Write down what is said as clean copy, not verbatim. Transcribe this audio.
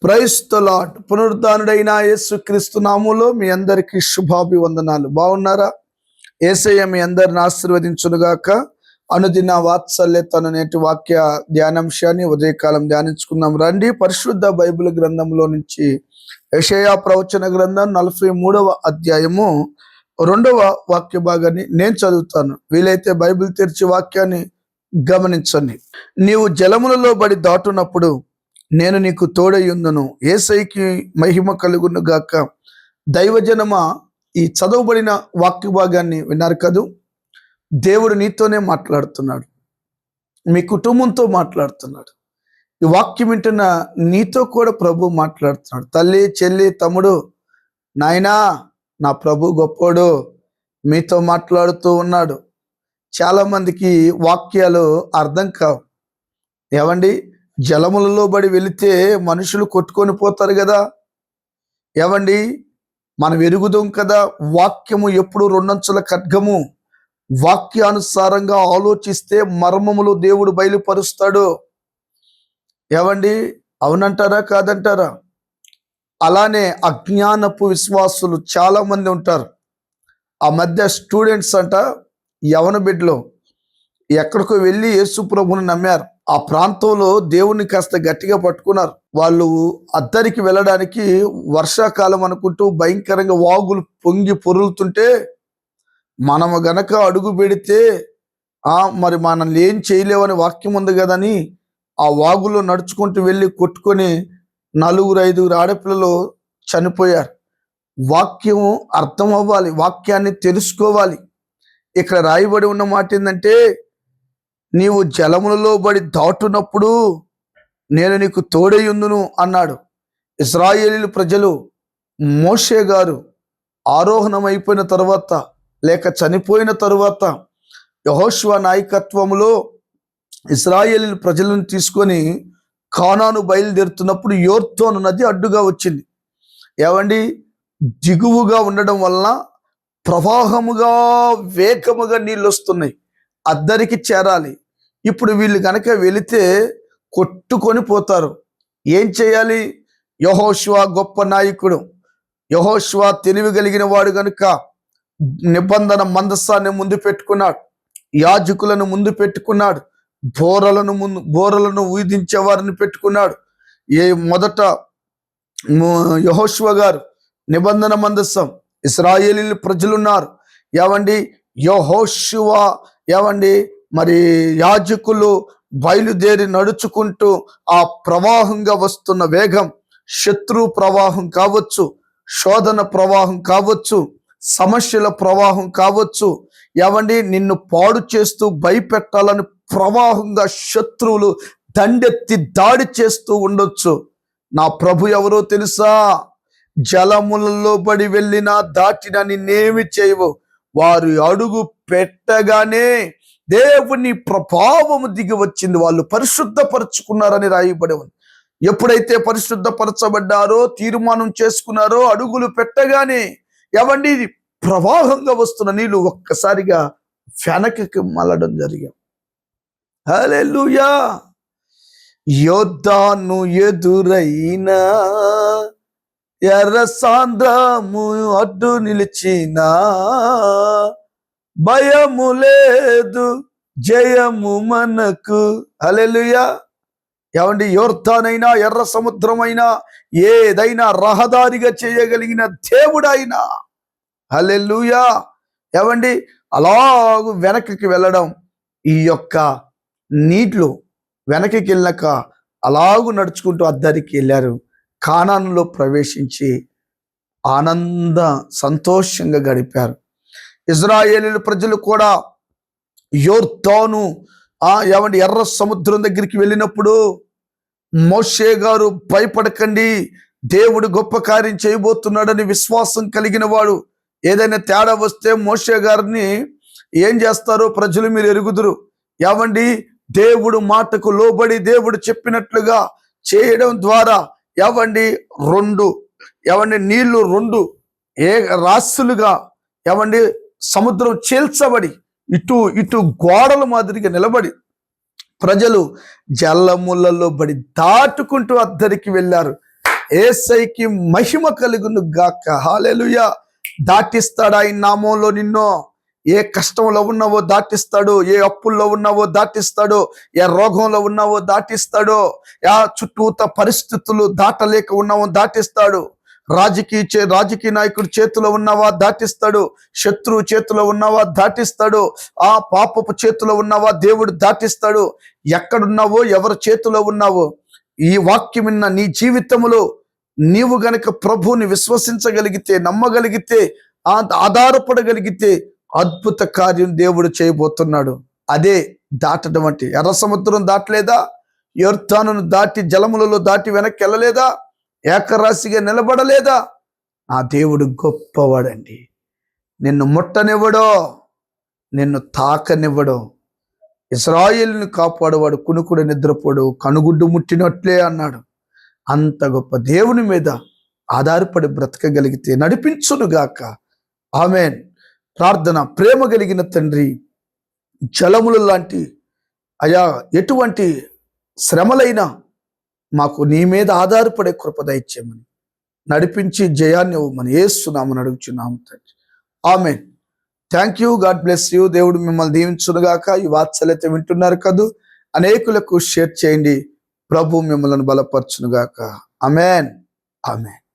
Praise the lord. పునరుద్ధానుడైన యేసుక్రీస్తు నామములో మీ అందరికీ శుభాభివందనాలు. బాగున్నారా? యేసయ్య మీ అందరిని ఆశీర్వదించునుగాక. అనుదిన వాత్సల్యతను నేటి వాక్య ధ్యానాంశాన్ని ఉదయకాలం ధ్యానించుకుందాం రండి. పరిశుద్ధ బైబిల్ గ్రంథంలో నుంచి యెషయా ప్రవచన గ్రంథం 43వ అధ్యాయము 2వ వాక్య భాగాన్ని నేను చదువుతాను. వీలైతే బైబిల్ తెరిచి వాక్యాన్ని గమనించండి. నీవు జలములలో బడి దాటునప్పుడు నేను నీకు తోడయ్యుందును. యేసయ్యకి మహిమ కలుగును గాక. దైవజనమా, ఈ చదవబడిన వాక్య భాగాన్ని విన్నారు కదూ? దేవుడు నీతోనే మాట్లాడుతున్నాడు, మీ కుటుంబంతో మాట్లాడుతున్నాడు. ఈ వాక్యం వింటున్న నీతో కూడా ప్రభు మాట్లాడుతున్నాడు. తల్లి, చెల్లి, తమ్ముడు, నాయనా, నా ప్రభు గొప్పోడు, మీతో మాట్లాడుతూ ఉన్నాడు. చాలా మందికి వాక్యాలు అర్థం కావు. ఏవండి, జలములలో బడి వెళితే మనుషులు కొట్టుకొని పోతారు కదా. ఏవండి, మనం ఎరుగుదాం కదా, వాక్యము ఎప్పుడు రెండంచుల ఖడ్గము. వాక్యానుసారంగా ఆలోచిస్తే మర్మములు దేవుడు బయలుపరుస్తాడు. ఏవండి, అవునంటారా కాదంటారా? అలానే అజ్ఞానపు విశ్వాసులు చాలా మంది ఉంటారు. ఆ మధ్య స్టూడెంట్స్ అంట, యవన బిడ్డలు ఎక్కడికో వెళ్ళి యేసు ప్రభువుని నమ్మారు. ఆ ప్రాంతంలో దేవుణ్ణి కాస్త గట్టిగా పట్టుకున్నారు. వాళ్ళు అద్దరికి వెళ్ళడానికి వర్షాకాలం అనుకుంటూ భయంకరంగా వాగులు పొంగి పొరులుతుంటే, మనము గనక అడుగు పెడితే మరి మనల్ని ఏం చేయలేవని వాక్యం ఉంది కదని ఆ వాగులో నడుచుకుంటూ వెళ్ళి కొట్టుకొని 4-5 ఆడపిల్లలు చనిపోయారు. వాక్యం అర్థం అవ్వాలి, వాక్యాన్ని తెలుసుకోవాలి. ఇక్కడ రాయబడి ఉన్న మాట ఏంటంటే, నీవు జలములలో బడి దాటునప్పుడు నేను నీకు తోడయ్యుందును అన్నాడు. ఇశ్రాయేలీయుల ప్రజలు మోషే గారు ఆరోహణమైపోయిన తర్వాత లేక చనిపోయిన తరువాత యెహోషువ నాయకత్వంలో ఇశ్రాయేలీయుల ప్రజలను తీసుకొని కానాను బయలుదేరుతున్నప్పుడు యోర్దాను నది అడ్డుగా వచ్చింది. ఏవండి, దిగువగా ఉండడం వలన ప్రవాహముగా వేగముగా నీళ్ళు వస్తున్నాయి, అద్దరికి చేరాలి. ఇప్పుడు వీళ్ళు కనుక వెళితే కొట్టుకొని పోతారు. ఏం చేయాలి? యెహోషువ గొప్ప నాయకుడు, యెహోషువ తెలివి కలిగిన వాడు కనుక నిబంధన మందసాన్ని ముందు పెట్టుకున్నాడు, యాజకులను ముందు పెట్టుకున్నాడు, బోరలను ఊదించే వారిని పెట్టుకున్నాడు. మొదట యెహోషువ గారు నిబంధన మందసం, ఇశ్రాయేలీయుల ప్రజలున్నారు. ఏవండి, యెహోషువ ఏవండి మరి యాజకులు బయలుదేరి నడుచుకుంటూ ఆ ప్రవాహంగా వస్తున్న వేగం, శత్రు ప్రవాహం కావచ్చు, శోధన ప్రవాహం కావచ్చు, సమస్యల ప్రవాహం కావచ్చు, ఏవండి నిన్ను పాడు చేస్తూ భయపెట్టాలని ప్రవాహంగా శత్రువులు దండెత్తి దాడి చేస్తూ ఉండొచ్చు. నా ప్రభు ఎవరో తెలుసా? జలములలో బడి వెళ్ళినా దాటినా నిన్నేమి చేయవు. వారు అడుగు పెట్టగానే దేవుని ప్రభావము దిగి వచ్చింది. వాళ్ళు పరిశుద్ధపరచుకున్నారని రాయబడి ఉంది. ఎప్పుడైతే పరిశుద్ధపరచబడ్డారో, తీర్మానం చేసుకున్నారో, అడుగులు పెట్టగానే ఏవండి ప్రవాహంగా వస్తున్న నీళ్ళు ఒక్కసారిగా వెనక్కి మళ్ళడం జరిగాం. హల్లెలూయా. యోర్దాను ఎదురైనా ఎర్ర సాంద్రము అడ్డు నిలిచినా భయము లేదు, జయము మనకు. హల్లెలూయా. ఏమండి, యోర్దానైనా ఎర్ర సముద్రమైనా ఏదైనా రహదారిగా చేయగలిగిన దేవుడైనా. హల్లెలూయా. ఏమండి, అలాగూ వెనక్కి వెళ్ళడం, ఈ యొక్క నీటిలో వెనక్కి వెళ్ళాక అలాగూ నడుచుకుంటూ అద్దరికి వెళ్ళారు. కానానులో ప్రవేశించి సంతోషంగా గడిపారు. ఇశ్రాయేలీయుల ప్రజలు కూడా యోర్దాను ఏమండి ఎర్ర సముద్రం దగ్గరికి వెళ్ళినప్పుడు మోషే గారు భయపడకండి, దేవుడు గొప్ప కార్యం చేయబోతున్నాడని విశ్వాసం కలిగిన వాడు. ఏదైనా తేడా వస్తే మోషే గారిని ఏం చేస్తారో ప్రజలు మీరు ఎరుగుదురు. ఏవండి, దేవుడు మాటకు లోబడి దేవుడు చెప్పినట్లుగా చేయడం ద్వారా నీళ్లు 2 రాశులుగా సముద్రం చీల్చబడి ఇటు గోడల మాదిరిగా నిలబడి ప్రజలు జలములలో బడి దాటుకుంటూ అద్దరికి వెళ్ళారు. యేసయ్యకి మహిమ కలుగును గాక. హల్లెలూయా. దాటిస్తాడు ఆయన నామంలో నిన్ను. ఏ కష్టంలో ఉన్నావో దాటిస్తాడు, ఏ అప్పుల్లో ఉన్నావో దాటిస్తాడు, ఏ రోగంలో ఉన్నావో దాటిస్తాడు, చుట్టూత పరిస్థితులు దాటలేక ఉన్నావో దాటిస్తాడు. రాజకీయ నాయకుడి చేతిలో ఉన్నావా దాటిస్తాడు, శత్రువు చేతిలో ఉన్నావా దాటిస్తాడు, ఆ పాపపు చేతిలో ఉన్నావా దేవుడు దాటిస్తాడు. ఎక్కడున్నావో ఎవరి చేతిలో ఉన్నావో ఈ వాక్యం విన్న నీ జీవితంలో నీవు గనక ప్రభువుని విశ్వసించగలిగితే, నమ్మగలిగితే, ఆధారపడగలిగితే అద్భుత కార్యం దేవుడు చేయబోతున్నాడు. అదే దాటడం అంటే. ఎర్ర సముద్రం దాటలేదా? యొర్దానును దాటి జలములలో దాటి వెనక్కి వెళ్ళలేదా? ఏకరాశిగా నిలబడలేదా? నా దేవుడు గొప్పవాడండి. నిన్ను ముట్టనివ్వడో, నిన్ను తాకనివ్వడో. ఇశ్రాయేలుని కాపాడువాడు కునుకుడు నిద్రపోడు, కనుగుడ్డు ముట్టినట్లే అన్నాడు. అంత గొప్ప దేవుని మీద ఆధారపడి బ్రతకగలిగితే నడిపించునుగాక. ఆమేన్. ప్రార్థన. ప్రేమ కలిగిన తండ్రి, జలములు లాంటి అయా ఎటువంటి శ్రమలైనా మాకు నీ మీద ఆధారపడే కృప దయచేయమని, నడిపించి జయాన్ని ఇవ్వమని యేసునామమున అడుగుచున్నాము తండ్రి. ఆమేన్. Thank you. God bless you. దేవుడు మిమ్మల్ని దీవించునుగాక. ఈ వాత్సల్యత వింటున్నారు కదూ, అనేకులకు షేర్ చేయండి. ప్రభు మిమ్మల్ని బలపరచునుగాక. ఆమేన్. ఆమేన్.